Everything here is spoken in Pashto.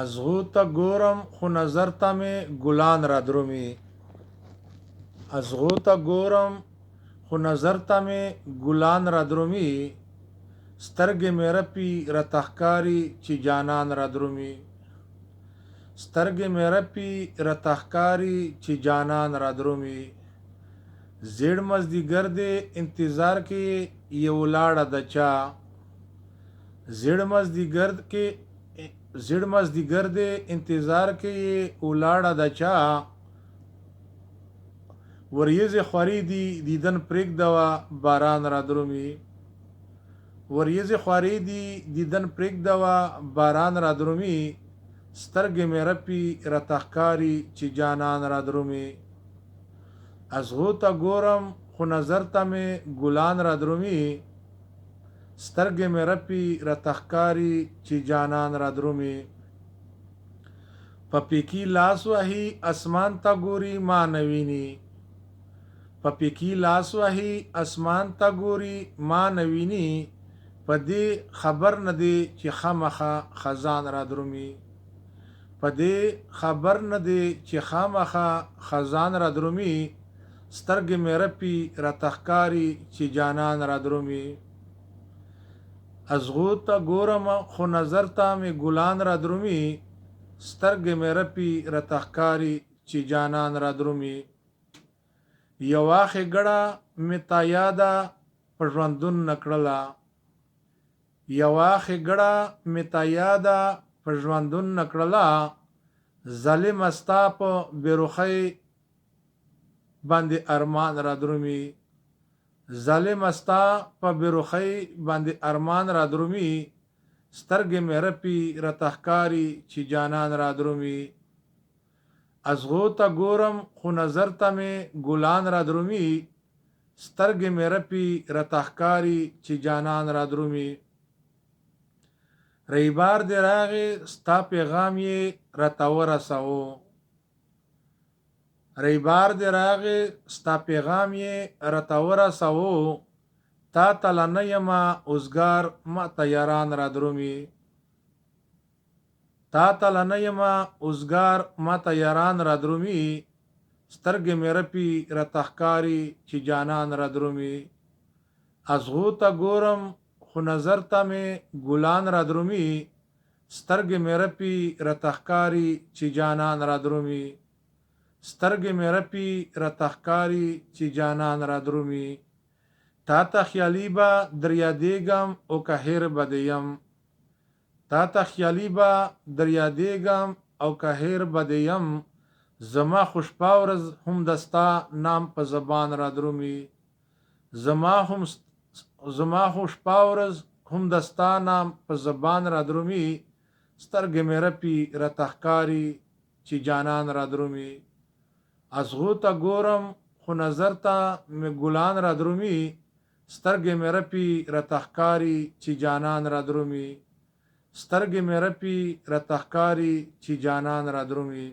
ازغو ته ګورم خو نظر ته مې ګلان را درومي. ازغو ته ګورم خو نظر ته مې ګلان را درومي. سترګې مې رپي راته ښکاري چې جانان را درومي. سترګې مې رپي راته ښکاري چې جانان را درومي. زیړ مازدیګر دی انتظار کې یې ولاړه د چا. زیړ مازدیګر دی انتظار کې یې ولاړه د چا. وریځې خوارې دي دیدن پرېږدوه باران را درومي. وریځې خوارې دي دیدن پرېږدوه باران را درومي. سترګې مې رپي راته ښکاري چې جانان را درومي. ازغو ته ګورم خو نظر ته مې ګلان را درومي. سترګې مې رپي راته ښکاري چې جانان را درومي. په پیکي لاس وهي اسمان ته ګوري ما نه ویني. په پیکي لاس وهي اسمان ته ګوري ما نه ویني. په دې خبر نه دی چې خامخا خزان را درومي. په دې خبر نه دی چې خامخا خزان را درومي. سترګې مې رپي راته ښکاري چې جانان را درومي. ازغو ته ګورم خو نظر ته مې ګلان را درومي. سترګې مې رپي راته ښکاري چې جانان را درومي. یوه ښېګړه مې تا یاده په ژوندون نه کړله. یوه ښېګړه مې تا یاده په ژوندون نه کړله. ظالمه ستا په بېرخۍ باندې ارمان را درومي. ظالمه ستا په بېرخۍ باندې ارمان را درومي. سترګې مې رپي راته ښکاري چې جانان را درومي. ازغو ته ګورم خو نظر ته مې ګلان را درومي. سترګې مې رپي راته ښکاري چې جانان را درومي. ریبار دې راغی ستا پیغام یې راته ورسوه. ریبار دې راغی ستا پیغام یې راته ورسوه. تا ته لا نه یمه اوزګار ماته یاران را درومي. تا ته لا نه یمه اوزګار ماته یاران را درومي. سترګې مې رپي راته ښکاري چې جانان را درومي. ازغو ته ګورم خو نظر ته مې ګلان را درومي. سترګې مې رپي راته ښکاري چې جانان را درومي. سترګې مې رپي راته ښکاري چې جانان را درومي. تا ته خیالي به دریادېږم او که هېر به دې یم. تا ته خیالي به دریادېږم او که هېر به دې یم. زما خو شپه ورځ هم د ستا نام په زبان را درومي. زما خو شپه ورځ هم د ستا نام په زبان را درومي. سترګې مې رپي راته ښکاري چې جانان را درومي. ازغو ته ګورم خو نظر ته مې ګلان را درومي. سترګې مې رپي راته ښکاري چې جانان را درومي. سترګې مې رپي راته ښکاري چې جانان را درومي.